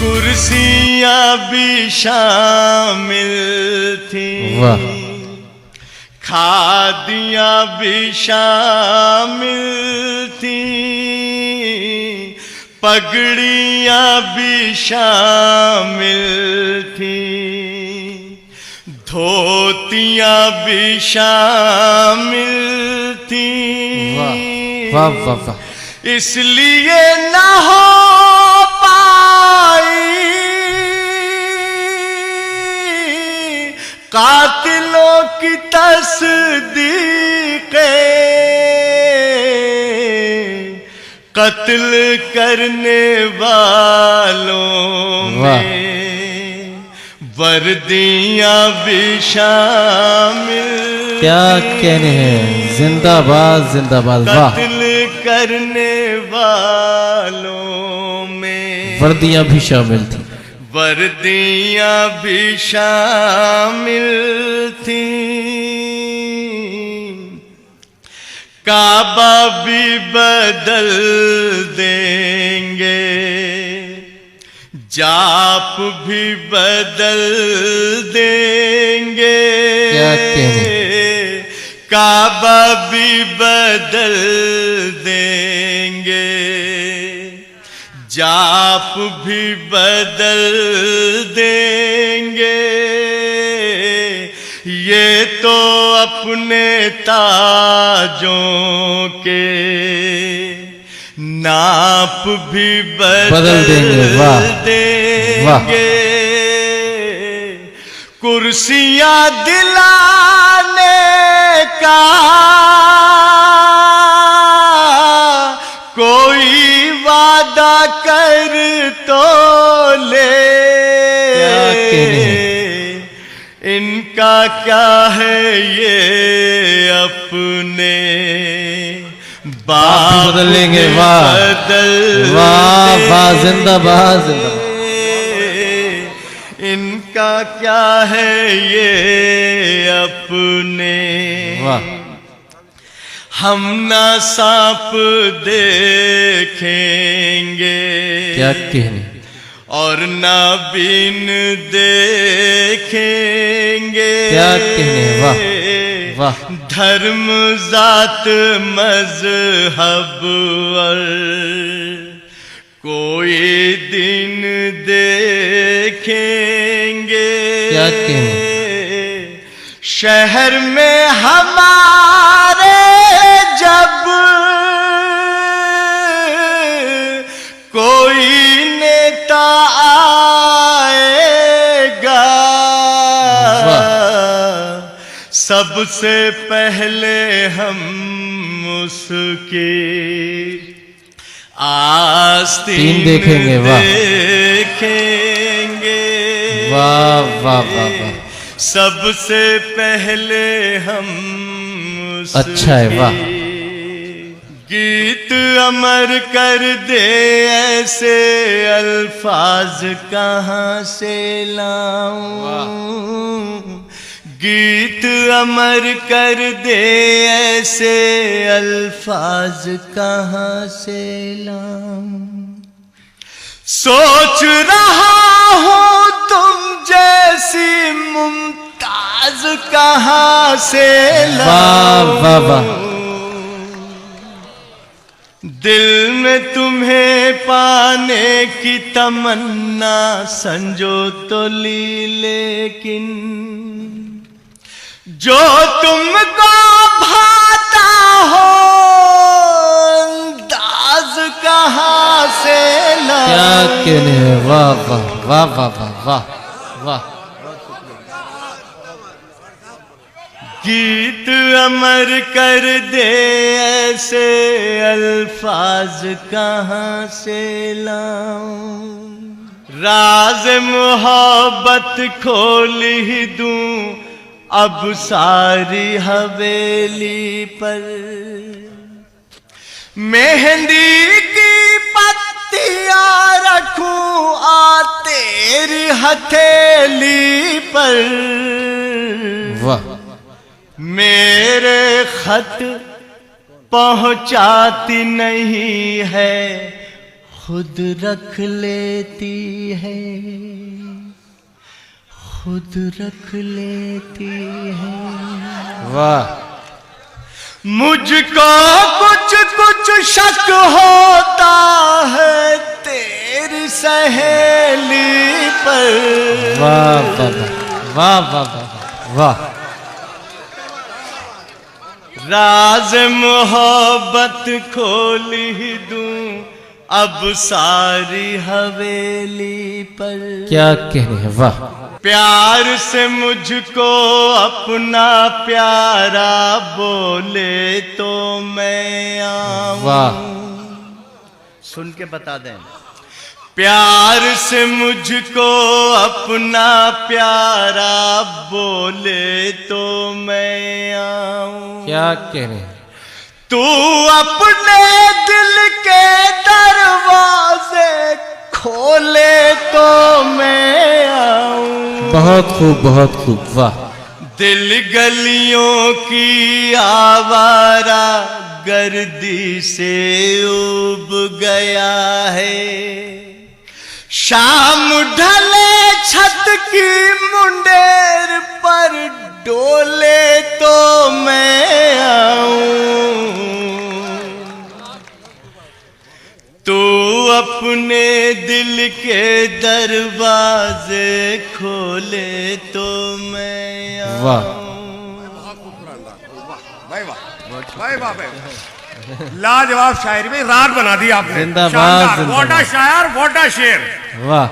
कुर्सियां भी शामिल थी, खादियां भी शामिल थी, पगड़ियां भी शामिल थी, धोतियां भी शामिल थी। वाह वाह वाह। इसलिए ना हो पाई कातिलों की तस्दीक़, कत्ल करने वालों में वर्दियां भी शामिल। क्या कहने हैं, जिंदाबाद जिंदाबाद। वाह। कत्ल करने वालों में वर्दियां भी शामिल थी, वर्दियां भी शामिल थी। काबा भी बदल देंगे, जाप भी बदल देंगे। क्या कहने, काबा भी बदल देंगे, जाप भी बदल देंगे। ये तो अपने ताजों के नाप भी बदल देंगे। देंगे। कुर्सियां दिलाने का कोई वादा कर तो ले, इनका क्या है ये अपने बाप बदल लेंगे। वाह वाह वाह, जिंदाबाद जिंदाबाद। इनका क्या है ये अपने, वाह। हम ना सांप देखेंगे, क्या कहने, और ना बीन देखेंगे। क्या कहने, वाह वाह। धर्म जात मजहब और कोई दिन देखेंगे। क्या कहने, शहर में हमारे जब कोई नेता आएगा, सबसे पहले हम उसकी आस्तीन देखेंगे। वाह देखेंगे। वाह वाह वाह वाह। सबसे पहले हम अच्छा है। वाह। गीत अमर कर दे ऐसे अल्फाज कहाँ से लाऊं, गीत अमर कर दे ऐसे अल्फाज कहाँ से लाऊं। सोच रहा हूँ तुम जैसी मुमताज कहाँ से लाऊं। वाह वाह वाह। दिल में तुम्हें पाने की तमन्ना संजो तो ली, लेकिन जो तुमको भाता हो अंदाज कहाँ से लाऊं। क्या कहने हैं, वाह वाह वाह वाह वाह वाह वाह। गीत अमर कर दे ऐसे अल्फाज कहाँ से लाऊं। राज मोहब्बत खोल ही दूं अब सारी हवेली पर, मेहंदी की पत्तियां रखूं आ तेरी हथेली पर। वाह। मेरे खत पहुंचाती नहीं है खुद रख लेती है, खुद रख लेती है। वाह मुझको कुछ कुछ शक होता है तेरी सहेली पर। वाह वाह वाह वाह वाह वाह। राज मोहब्बत खोल ही दूं अब सारी हवेली पर। क्या कहने हैं, वाह। प्यार से मुझको अपना प्यारा बोले तो मैं आऊं। वाह। सुन के बता दें। प्यार से मुझको अपना प्यारा बोले तो मैं आऊं। क्या कहने हैं। तू अपने दिल के दरवाजे खोले तो मैं आऊं। बहुत खूब बहुत खूब, वाह। दिल गलियों की आवारा गर्दी से उब गया है। शाम ढले छत की मुंडेर पर डोले तो मैं आऊं। तू अपने दिल के दरवाजे खोले तो मैं आऊं। वाह भाई वाह भाई, लाजवाब शायरी में रात बना दी आपने। जिंदाबाद, शानदार। जिंदाबाद। वोटा शायर वोटा शेर। वाह।